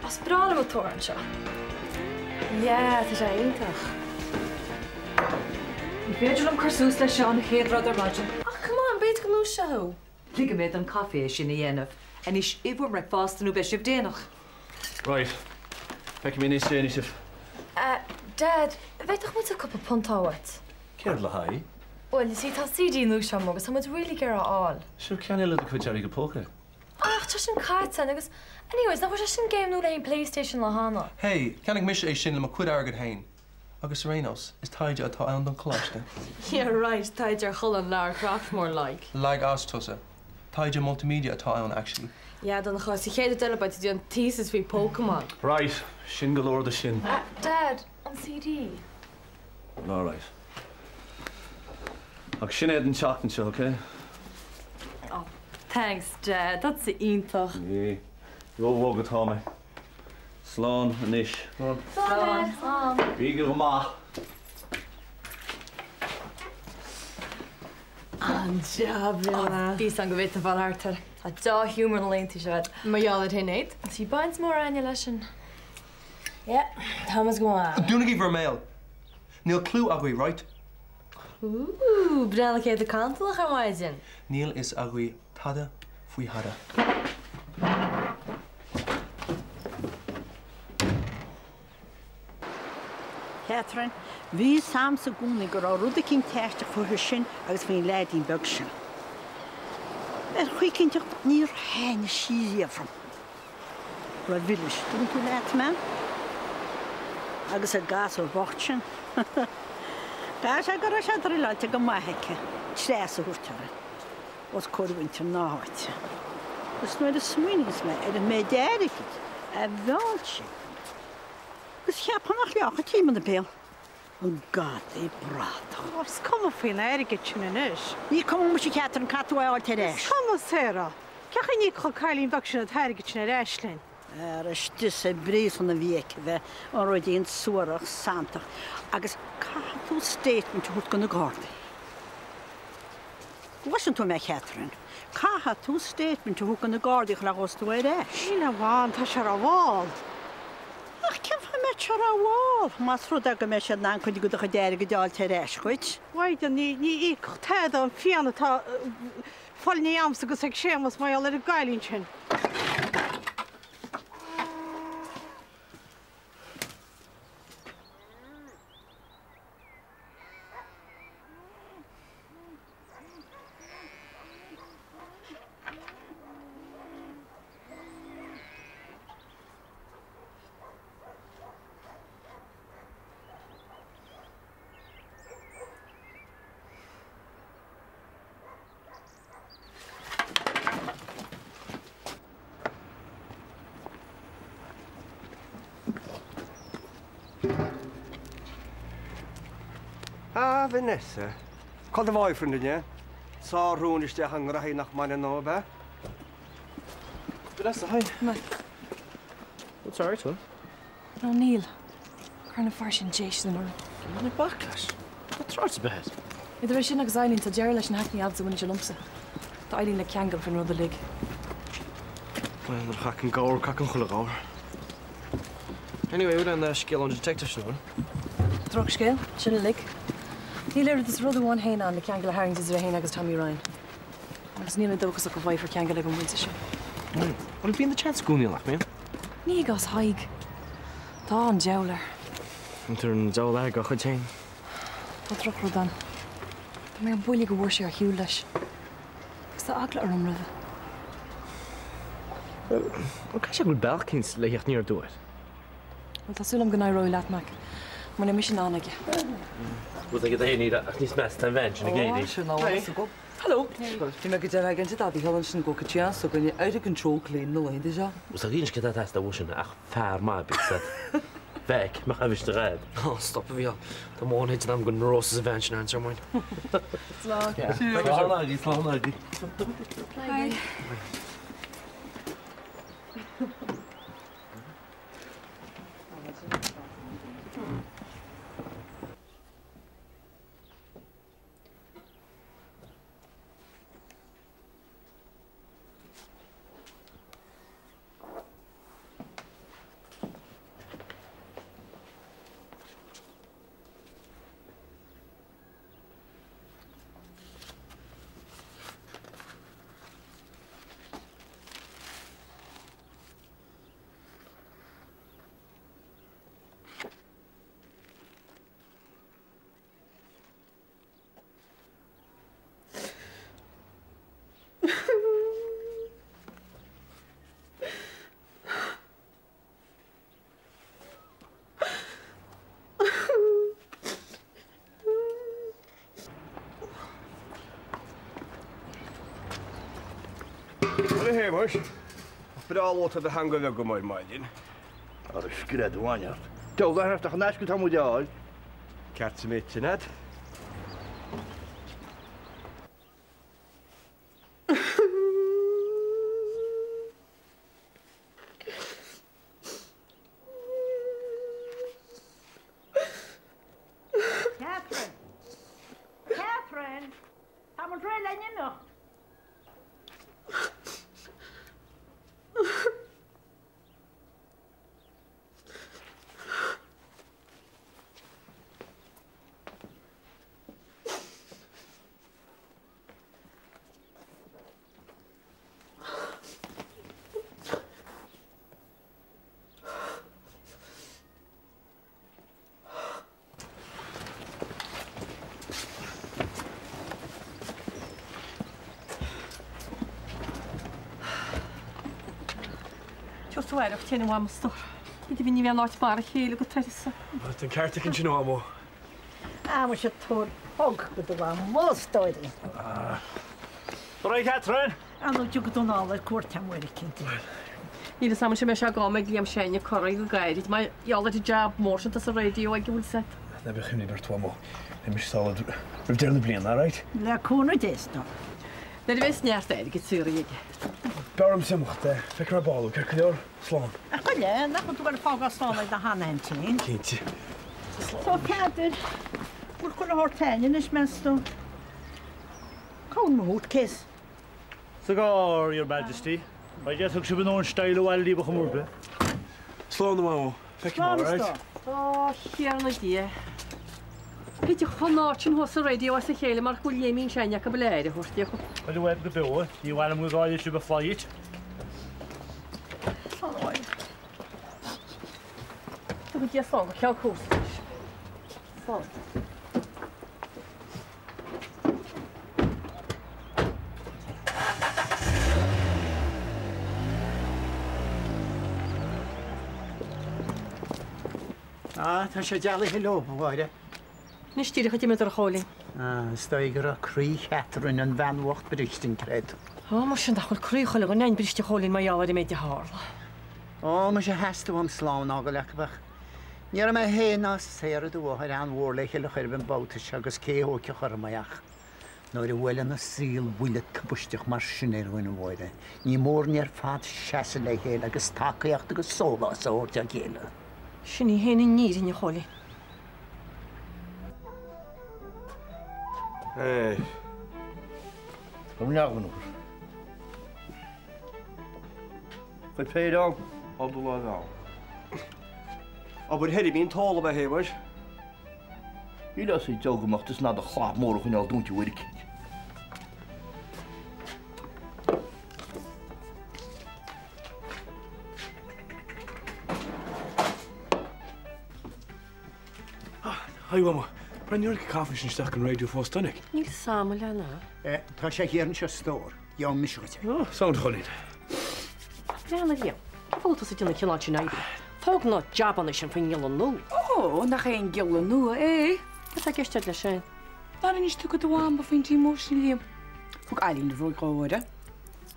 As brála a tóran seo. Ja, tá sé intach. Ní féidir am cosús le seán chéadrád ar maidin. Ach, come on, beit go nú seo. Liga méid an caé sin na dhéanamh, a is ihar me fástanú be sibh déanach. Right. Feic mí níos déanaí sibh. Dad, bheitach mu a cup of puntáhat. Céir le haí. Well, you see, tá CD nú seo agus tá really gar all. Siú ceanna le chuid dearí go póca. Ach, tá sin caite agus... Anyways, na bhfuil sin game nú le PlayStation le hána. Hey, ceannig mis é sin le chud agad hain. Agus Serenos, is taide atá an don choláiste. Yeah, right, táid ar chulan lear Craftmore like. Lag as tusa. Taide multimedia atá an actually. Ja, dan ga je geen tellen bij die thesis wie Pokémon. Right. Sin galore the sin. Dad, on CD. All right. Ag sin éad an teachtain seo, okay? Oh, thanks, Dad. That's the intach. Yeah. Go bhógad tá me. Slán anis. Slán. Bíige go maith. An job, Villa. Bhís an go bhit a bhil hartar. A dá humor na leontaí sead. Maar jy al het hineid? Tá baint mór aine lei sin. Ja, Thomas go aan. Dúna í verméil. Níl clú agaí, right? Oeh, brand ik de kantel gaan wijzen. Níl is agaí tada faoi hada. Catherine, bhí sam sa gúna gur á rud a cím teiste fuair sin agus bhíon leid í beg sin. Chuicinteach níor haine sííafram. Ra bhilis, dún tú leat me? Agus a gas ó bhacht sin. Gás a gur a sé leite go maitheice, tréas a thuirtara. Os cóirhainte náhaite. Gus nuair a smuoinings me ar a médéiricid a bheáil sin. Gus cheapannach leach a tíman na béal. An gad é brata. Os kom fin erige tjinnis. Ní cum mu sé ceatar an catúáil teéis. Kom Sarah. Cecha ní cho Carlín vaccine a herige tjin Reislin. Stus sé brís an na bhíice bheith an roiid íon suarach santach agus catú statement thuút go na gáda. Wasan tú me Catherine. Caha tú statement thuút go na gádaach le gostú é réis. Ína bháin tá se a bháil. Ach cem fa me se a bháil. Mas rud aga me se ná chuid go a déir go deáil te réis chuid. Waid ní í tead an fianna tá fallní amsa agus ag sémas mai ar a gailín sin. Vanessa. Call the boyfriend, yeah? Saw Rooney hang rahi nach meine no ba. Vanessa, hi. Ma. What's all right, huh? No, Neil. Carna farsin Jason or. Money backlash. What's wrong with bed? Idir sin agus ailín tá deir leis an hackní absa bhain se lumsa. Tá ailín le ceangal fan rud a lig. Well, I'm hacking gower, cacking chulagower. Anyway, we're on the skill on detective snow. Drog scéil, sin a lig. Ní léir is rud bháin héine an le ceangal a haing is a héine agus Tommy Ryan. Agus níl dógus a go bhaid for ceangal ag an bhainte se. Well, be in the chance school, like me. Ní gas haig. Tá an jewler. I'm turning the jowl egg, I chain. Tá troch rud an. Tá mé an buile go bhhuair sé ar hiú leis. Gus tá agla ar an rih. Well, can you go Belkins like you're near do it? Well, tásúlam go roi leat mac. Mar na mission an aige. Well, they get the need a nice mess to invention again. Hallo. Fi me go de agin a bhí helen sin go tían so gonne out of control clean no leide se. Was a rín get that the ocean ach fair my big set. Weg, mag have the red. Oh, stop it, yeah. The morning I'm going to roast his invention answer mine. Slán. Slán. Hi. Well, here, much. But all water the hang of go my mind. Ar ysgrifennu wan iawn. Dewch ar ydych yn asgwyd am wydiol. Cart me tonight. Catherine! Pam yn rhaid lenni nhw? Just waar of tjene wam stor. Ik heb niet meer nooit maar hele goed thuis. Wat een kaart ik in je nou, Maar je toer ook met de wam most dood. Right, Catherine. En dan je dan al het kort hem weer kind. Hier samen je met jou met Liam Shane corrig guide. Maar je al het job morgen dat de radio ik wil set. Dat begin niet meer twamo. En mis zal het. We doen de blien, alright? La konen des dan. Dat wist niet echt ik het Zurich. Daarom simcht, fick er bal, kijk je slaan. Ach ja, dan moet we gaan staan met de handen in. Kindje. Zo Kater. We kunnen hortenien is meestal. Kom maar goed, Kees. Cigar, Your Majesty. I guess ik zou een stijl wel die begonnen. Slaan de mamo. Fick hem, alright? Oh, heerlijk die. Weet je gewoon nachtje hoe ze radio als ik helemaal maar goed je min zijn ja kabeleide hoort je. Maar doe het de bouwen. Die waren moet gaan je bevliegt. Mooi. Dat moet je van, heel goed. Van. Tá sé deala he lobhhaide. Nis tíidir chu me ar choling. Stoigur a crí Catherine an bheanhacht berichting cred. Tá mar sin dachfuil cruúchola go nein briste cholín mai áhar méid de hála. Ó me sé heasta am slán ága lecbach. Níar me héna séad dúthir an bhórla le chuir ben bouta agus céóce chur maiach. Nóir a bhfuil na síl bhuiile cabuisteach mar sinnéir bhain bhide. Ní mór níar fad seasa le héile agus takeíocht agus sólás óirte a chéile. Sinní héna níir in cholín. Hey. Kom je nou nog? Wat pay dan? Al de laat aan. Aber het is tall bij hem, was? Je dat ziet ook gemaakt, dus na de glaap morgen al doen je weer kind. Hi, mama. Brenn you'r caffi sy'n stuck yn radio for stunning. Níl samla lena. Tá sé chéann se stór, Ion misisiúte. Oh, sound cholín. Lena Liam. Fótas a dina cinná sin aidir. Fóg ná jabanna sin fan gillan nó. Oh, nach éon gillan nua, é? Tá geiste le sin. Dar is tu go bháin ba fin tí mór sin Liam. Fug ailín de bhróid gáide.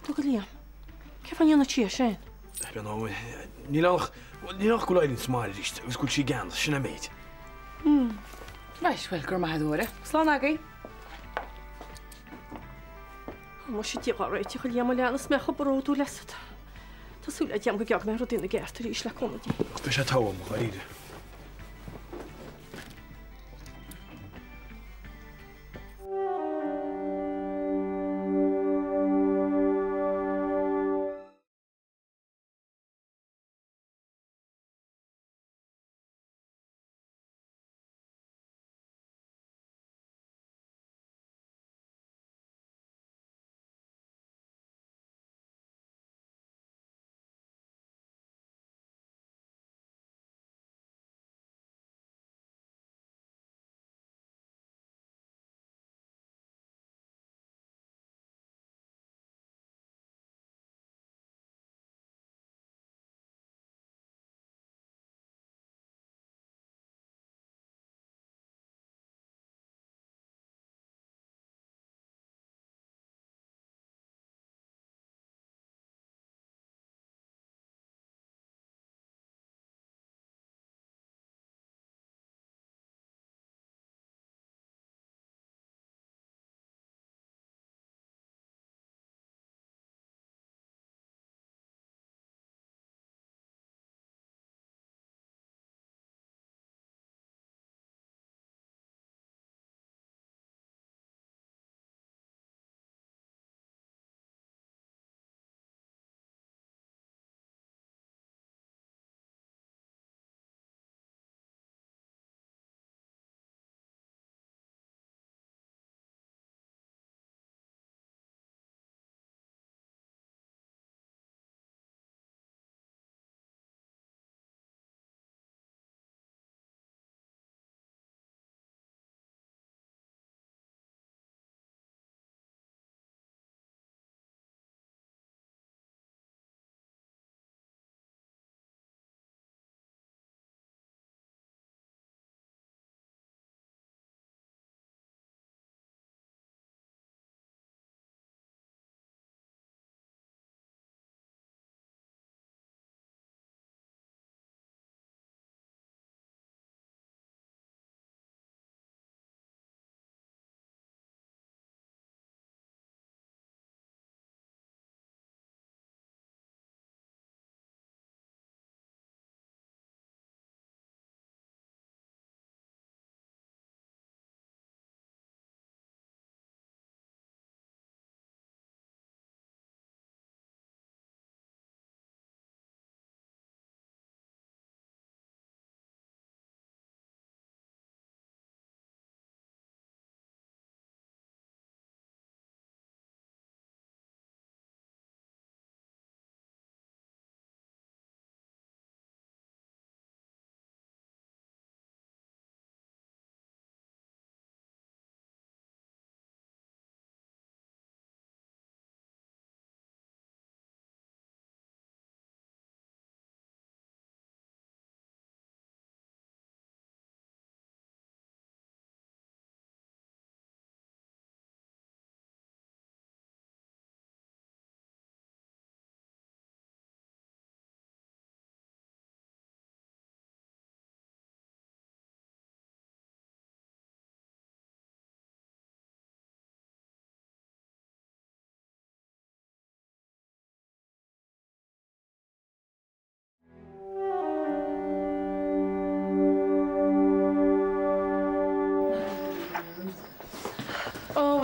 Tu go Liam. Ce fan dhéanana tí sin? Ben nou, nílach go leidin smáir ríist, agus gúil sí gan, sinna méid. Right, well, gur maithúire. Slán agaí. Má si tí réiti go Liam lena smecha bróú lesad. Tásúla deam go geag me rodína gceirtar ís le conadí. Be sé táim, chuide.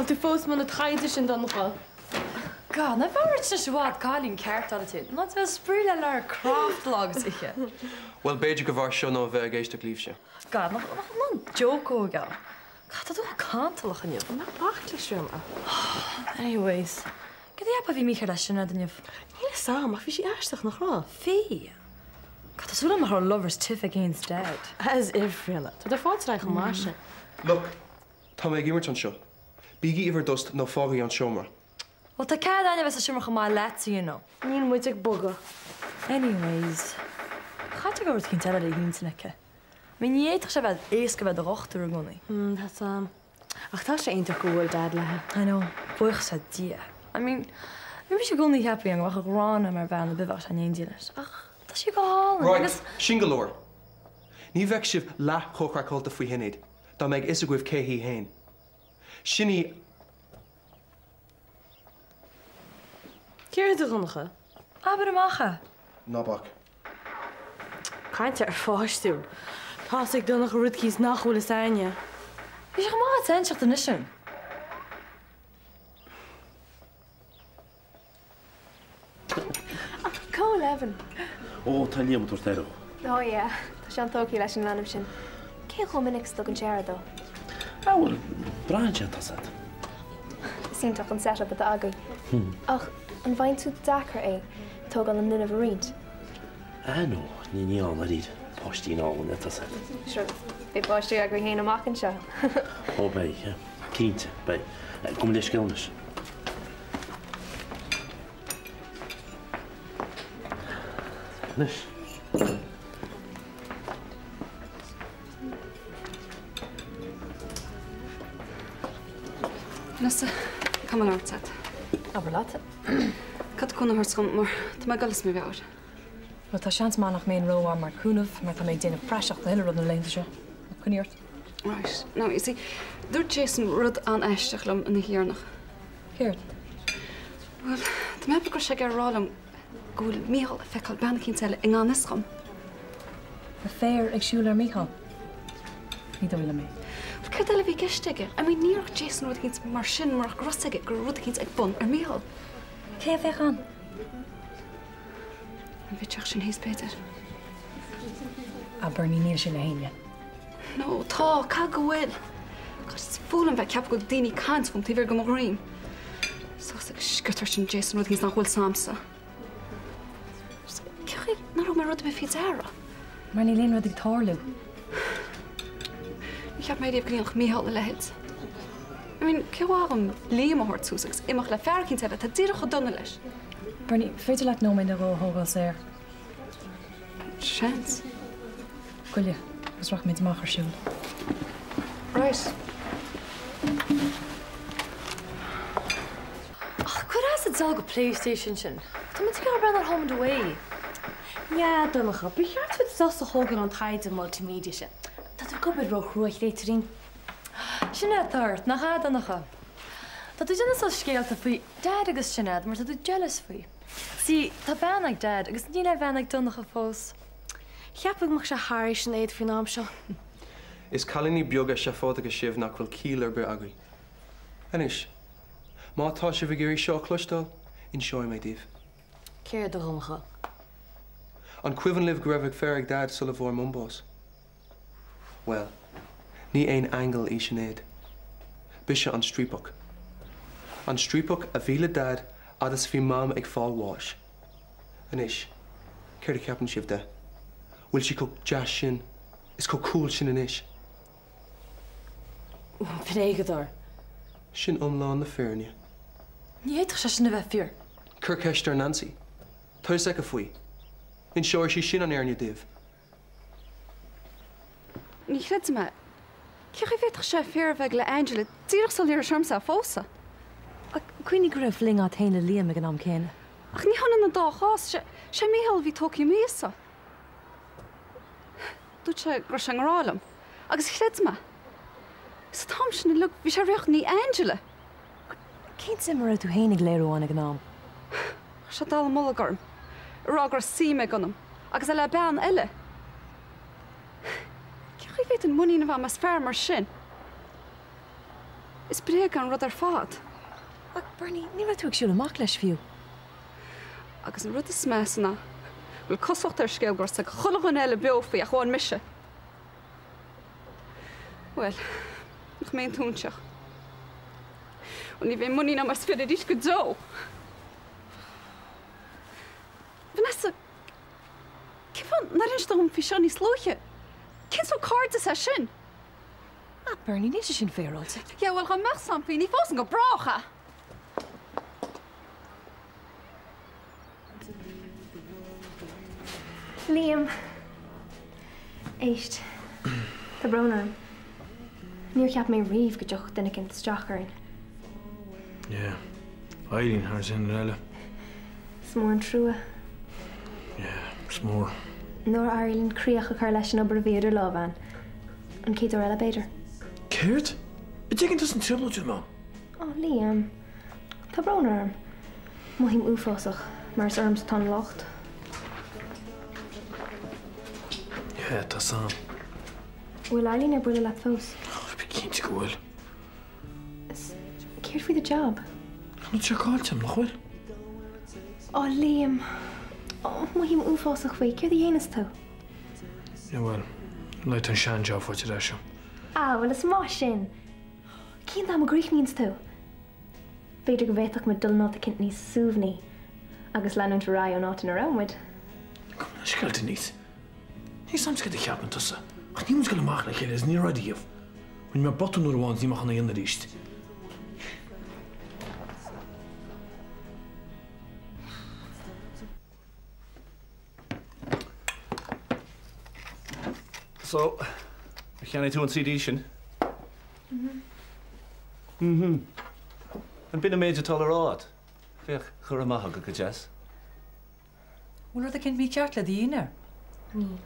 Bhil tú fós man na taidir sin don nachá. God, na bhairt sa bhád cáilín ceart a tú. Má bheith spríle le craft logs ihe. Well, beidir go bhar seo nó bheith géiste líomse. God, nach joke óga. God, dat ook kantelach in je. Na bachtle srim. Anyways, gyd i apa fi mi chyrda sy'n edrych nif. Ile sam, a fi si eistach nach ra. Fi? God, that's what I'm her lover's tiff against dead. As if, really. Tá da fád reich am marse. Look, tá mé gimmert an seo. Bígi iwwer dost nó fágaí an seomar. Wel, ta cad anya fes a siwmach am a let's, you know. Níl muid ag boga. Anyways, chad ag gwrdd chi'n tela i hyn sy'n ecce. Mi'n ietach se fed eisge fed rochtr ag hwnni. That's ach tá sé eintar gwyl dad le. I know, bwych sa dia. I mean, mi fi si gwni happy ang wach ag rán am ar fan y bifach sa'n ein dinas. Ach, ta si go hall. Right, Shingalore. Ní bheith sibh le chochracholta faoi hinnéad, dá méid is a gwibh céhí hain. Sinní... Céir do gunnacha? Aber amacha. Nabach. Cainte ar fáistú. Tá ag donnach rudcís nachhfuil is aine. Fi si gymá ten siach dyn nisyn. Có Evan. O, ta'n liam o'r terw. O ie, tá sean tóci leis an lanam sin. Cé go minic stog an seara dó? Wel, bra'n sian tasad. Síntaach an set-up a agaí. Ach, an bhain tú dachar é, tóg an nuna bhrínt. No, ní an a ryd. Postí ná an tasad. Sure, bé báistú a go héana amach an seo. O, bei, cínte, bei. Gwm leis gilnis. Nis. Nasa, kam an áirtad. Aber lata. Cad cúna thurscom mar tá me galas mé bheir. Wel, ta sians manach mewn ro am mar cúnaf, mar ta meid dyn y prasiach na hylr oedd yn leint sio. Cwniort. Right. Now, you see, dúirt Jason rud an eisteach lom in na hiarnach. Céir? Wel, tá me begur sé gar rálam gúil míhal a feicáil banna cín teile in an iscom. Y fair ag siúl ar míchal. Ní dwyla mi. Cad eile bhí gisteige? I mean, níorach Jason rud cíns mar sin marach grosaige gur rud cíns ag bun ar míhal. Cé fech an? An bhí teach sin hís Peter. Aber ní níl sin na haine. No, tá, ca go bhfuil. Is fúlan bheith ceap go daoine cant fum tíbhar go mghríim. Sós ag scutar sin Jason rud cíns nach bhfuil samsa. Ceach nar ó mar rud bheith fí dara. Mar ní léon rud ag tárlú. Ich heb mij die gleich meehal leid. I mean, ke waarom leem maar hard zoeks? Ik mag le verking hebben dat dit gedaan is. Bernie, weet je laat nou mijn de rol hoog zeer? Chance. Kulje, was wacht met de mager show. Right. Ach, could I sit zelf op PlayStation sin? Dan moet ik al bijna home and away. Ja, dan nog op. Ik ga het zelfs toch hoger aan het rijden multimedia. Dat ik op het roog roeg deed erin. Sinead thart, nach a dan nacha. Dat is een zo skeelte voor dad agus Sinead, maar dat is jealous voor je. Zie, dat ben ik dad, agus niet naar ben ik dan nog gefos. Heb ik mag ze haar zijn eet van naam zo. Is Calini bioga se fáda go sibh nach bhfuil cílar be agaí. Anis, má tá se bh géirí seo clúistal in seoim mé díobh. Céir do rumcha. An cuivan libh go raibh fearg dad sulla bhór mumbós. Well, ní ein angel í Sinead. Bise an strípach. An strípach a bhíle dad agus bhí mam ag fáilháis. Anis, céir a ceapan sibh de. Bhfuil si go jazz sin, is go cool sin inis. Pregedor. Sin omláin na fearne. Ní héitach se sin a bheith fear. Cur ceistar Nancy. Tá ag a faoi. In seoir sí sin an airne díobh. Ní chrid me. Ceach I bhéach sé fear bheith le Angela, tíach sal ar seomsa fósa. Cuoine go raibh fling á taine líam ag an am céine. Ach ní hanna na dáchás, sé méhall bhí tóci méasa. Dúirt sé gur se rálam. Agus chrid me. Is tám sin lu bhí sé riocht ní Angela. Cén simar a tú hénig léirúáin ag an am? Se dal mullagarm. Rá gur sí me ganam. Agus e le bean eile. Ceach I bhéit an muí na bh mas fear mar sin. Is breag an rud ar fád. Ach, Bernie, ní ra tú ag siúil amach leis fiú. Agus an rud is measna, bhfuil cosfacht ar scéalgur sa chulachan eile beofaí a chuáin mise. Well, nach mé túnseach. Und ní bhé muí na mar sfiad dís go dó. Vanessa, cifan na rinstóm fi seo níos lúthe. Cin so card is sin? Ah, Bernie, ní sin féráilte. Ja, bhfuil chu meach sampi, ní fósan go bracha. Liam. Éist. Tá brona. Níor ceap mé riomh go deoch duna cin stracharin. Yeah. Eileen haar sin eile. Smór an trúa. Yeah, smór. Nóir Ireland críoch a chuir leis an obair bhéidir lábhain. An céad eile beidir. Céirt? I dtí an tusan tribulú má. Oh, Liam. Tá brona arm. Mohím úfásach, mar is arms tá locht. Yeah, tá sam. Bhfuil Eileen ar buile le fós. Bhí cinnte go bhfuil. Céir faoi the job. An te cáilteam nach bhfuil? Oh, Liam. Oh, mohím úfásach faoi, céir dhéanaas tú? Ja, well, leit an sean job fáte leis sem. Ah, well is má sin. Cín dá mo gríich míns tú? Beidir go bhéach me dul náta cint níos súbhnaí, agus leanúint rá ó náta na ramid. Sciilte níos. Ní samsca de cheapan tusa. Ach ní go amach le chéile is ní radíomh. Bhain mar botú nuair bháin ní machna dhéana ríist. So, cheanna tú an CD sin? An bin a méidir tal rád. Fech chur amach go jazz. Bhfuil a cin bhí ceart le dhéanaar? Ní.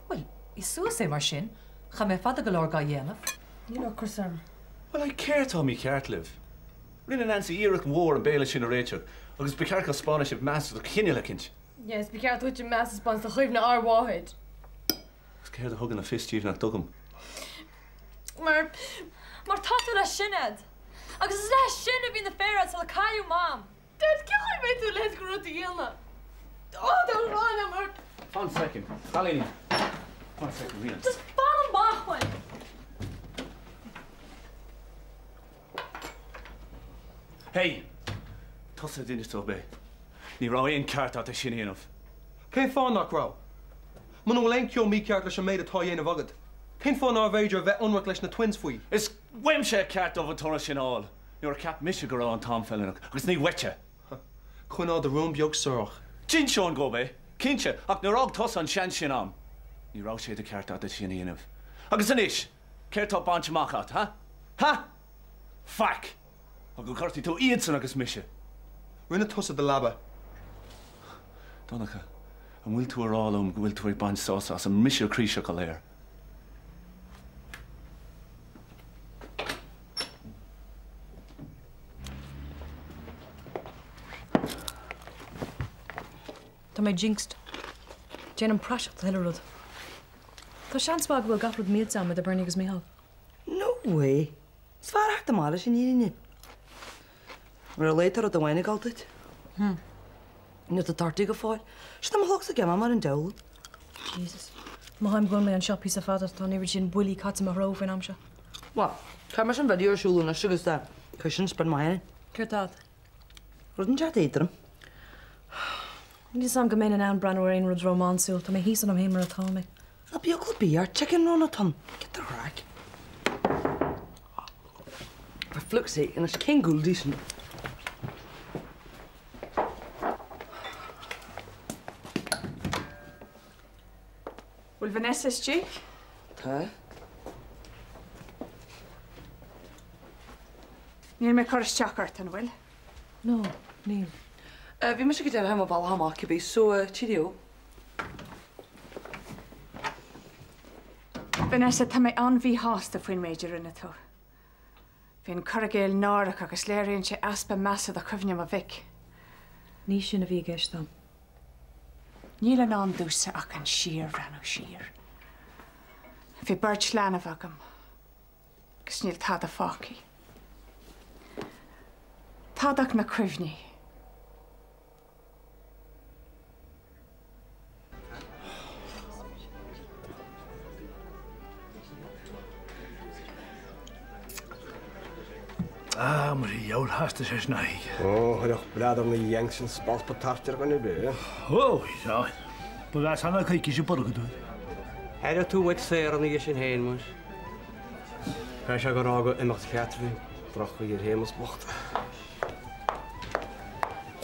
Well, is suas é mar sin, cha mé fada go leir ga dhéanamh. Ní le chusam. Well, I céirtá mí ceart liv. Rinne Nancy Iarach mhór an béile sin a réitear, agus be ceart go Spáis a meas do cinenne le cinint. Yes, be ceart uite meas spans do chuimh na áháid. Gus céir a thugan na fistíomh nach dogam. Mar táú le sinad. Agus is leis sin a bhí na féad sa le caiú mám. Dad, ceáil mé tú leis go ruta dhéalna. Oh, dá rána mar... 1 second. Eileen. 1 second, Rina. Just ban an bachhain. Hey! Tosa dinne tó bé. Ní rá éon ceart at a sin éanamh. Cén fáin nach rá? Man bhfuil ein ceol mí ceart leis an méid atá dhéanamh agad. Cén fáin á bhéidir bheith unmhacht leis na twins faoi? Is weimse ceart ó bhatóna sin áil. Níor cap mise go rá an Tom Fellinach, agus ní wete. Chuin á de rúm beag sorach. Jin Sean go bé. Cinse, ach na rág tos an sean sin am. Ní rá sé a ceart at a sin éanamh. Agus inis, ceirtá bant machat, ha? Ha? Fac! A go chuirtí tú iad san agus mise. Rinne tusa de labba. Donnacha, an bhfuil tú arálum go bhfuil tú ag baint sása as an mise críise go léir. Tá mé jinxed. Déan an praseach heile rud. Tá seansbá go bhfuil gafrad míad sam a Bernie agus Michal. No way. Is fear hecht amala sin íine. Mar a léitar a do bhaine galtid. Ní a tartaí go fáil. Si am thugsa gemma mar an deil. Jesus. Má haim gún mé an siopí sa fada tá níir sin buí cat a ró fan amse. Well, ceir mar sin bheití arsúlú na sigus de chu sin span maiine. Cuirtad. Rud an teat éidirm. Ní sam go mé an an brenn aon rud románsúil, tá mé hísan am hémar atá mé. Na bí go bíar chicken run a ton. Get the rack. For fluk's sake, and it's king ghoul decent. Will Vanessa's Jake? Tá. Níl me chuir teachart an bhfuil? No, níl. Bhí me go déir haim a bhil hamach cibí, so tídio. Vanessa, tá mé anmhí hásta faoin méidir rinne tú. Bhín corrigéil nárach agus léironn sé aspa measa a cuimhneam a bhic. Ní sin a bhí gceistam. Níl an an dúsa ach an siar bhreanú siar. Bhí beirt leanamh agam, gus níl tad a fáci. Tádach na cuimhní. Mar í jól hasta sé snaig. Hyrwch blad o'n iengs yn spalt patartir gan i be. Ja. Bwyd as hanna cael gysio borgad oedd. Her y tŵwyd ser o'n i gysio'n hen mwys. Rhaid siag o'r ogo ymwch Catrin. Droch i'r hemels bocht.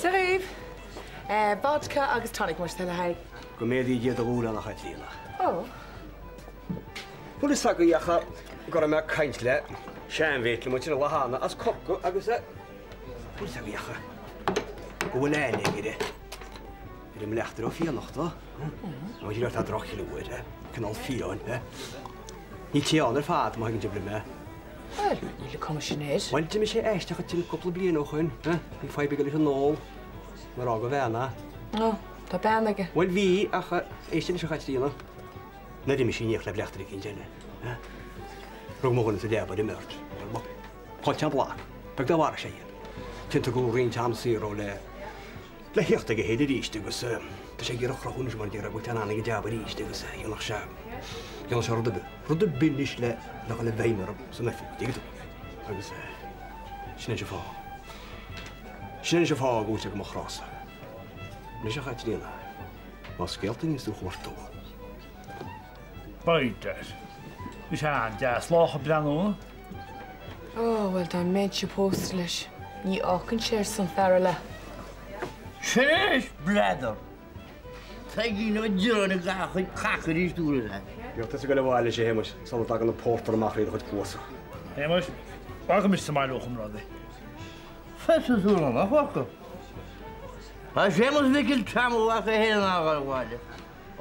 Tarif. Vodka agus tonic mwys tala hai. Gwmedi i gyd o gŵl anach at lila. O. Pwyd i sag o iacha gorau mewn caintle. Sian feitl mwyn sy'n wahana as copgo agus e. Pwyd i sag o iacha. Gwyn ennig i de. Yr ym lechter o ffia noch do. Mwyn i'n rhaid droch i lwyr e. Cynol ffion e. Ni ti o'n yr ffad mae hyn jyblu me. Wel, ni'n comisiynydd. Wel, dim eisiau eistach at ti'n cwpl o blin o'ch hyn. Ni ffai byg eich yn ôl. Mae'r og o fenna. O, da ben ag e. Wel, fi, ach, eistedd eisiau chait di yno. Na dim eisiau ni'ch lef lechter i cyn jenne. Rwy'n mwyn yn sydd ebod i myrd. Hotian blac. Byg da war eisiau un. Ti'n to gwrw rhain tam sir o le. Le hiach da gehed i'r eistedd gos. Da eisiau gyr ochr o hwn sy'n dira gwyth anan i gydaab i'r eistedd gos. I'n o'ch siam. I'n o'ch siarad y by. Rwyd y binish le. Lach yn y feimar sy'n effi. Dig ydw. Agus sy'n eisiau ffog. Sy'n eisiau ffog wyt ag ymwch rosa. Nes eich at dina. Mas gelt yn ystw chwartw. Bwyder. Ys han, jas loch o blan o. O, wel, da'n med si post leis. Ni ocyn siar sy'n tharala. Sy'n blador. Teg un o'r dyrn y gachod i'r dŵr yna. Gelt ys gyda wael eisiau hemwys. Sa'n dag yn y porter yma chryd o'ch gwrs. Hemwys, bach yn mysyn mael o'ch ymroddi. Fes o ddŵr yma, chwach o. A semos fikil tam o wach e hen agar wale.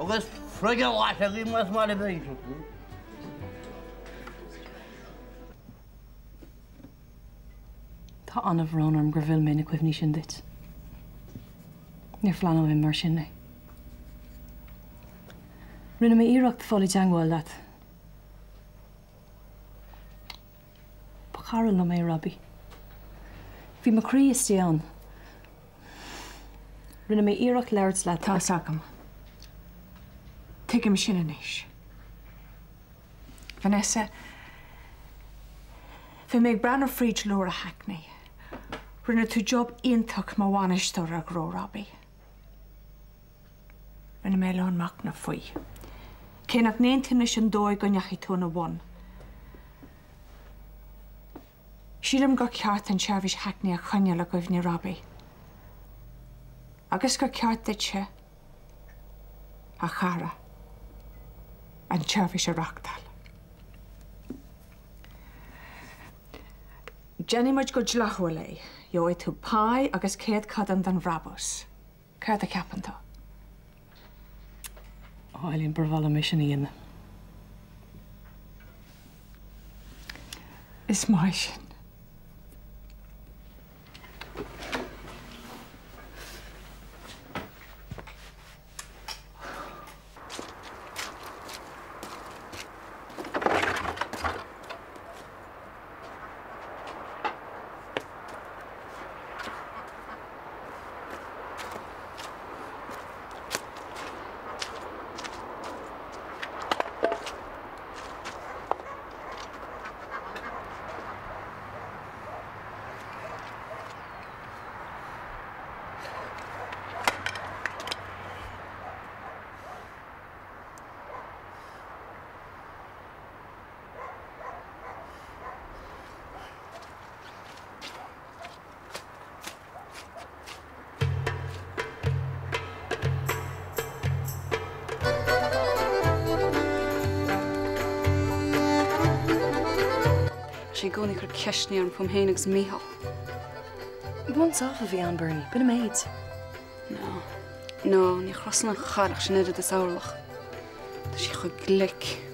Og es fröga wach ag i mas male bein. Tá anamh rán arm gur bhfuil mé na cuimhní sin dit. Níor fleanam mé mar sin é. Rinne mé iireacht fála deangáil leat. Ba charal na mé Robbie. Bhí mar crí is an. Rinne mé iireacht leirds leat. Tá sagam. Tuigim sin inis. Vanessa, fi méid brenn fríd lór a hackney. Rinne tú job ionach má bhaineisteoir a gró Robbie. Rinne mé leon mac na faoi. Cénach néantaine sin dói go neachí tú na bhain. Sílim go ceart an seirbhís hackney a chuine le goibh ní Robbie. Agus go ceart se a chara an seirbhís a rachtal. Jenny muid go dlachhfuil é, jo é tú pie agus céad cadan den bhrabos. Céad a ceapan tú. Áilín barhvala mé sin íana. Is mai sin. Sé gcónaí gur ceisníarm fum héanagus míhall. Bhain sáfa bhí an Bernie, bit a maid. No, ní chrosanna charach sin idir is áirlach. Tá sí chu glic.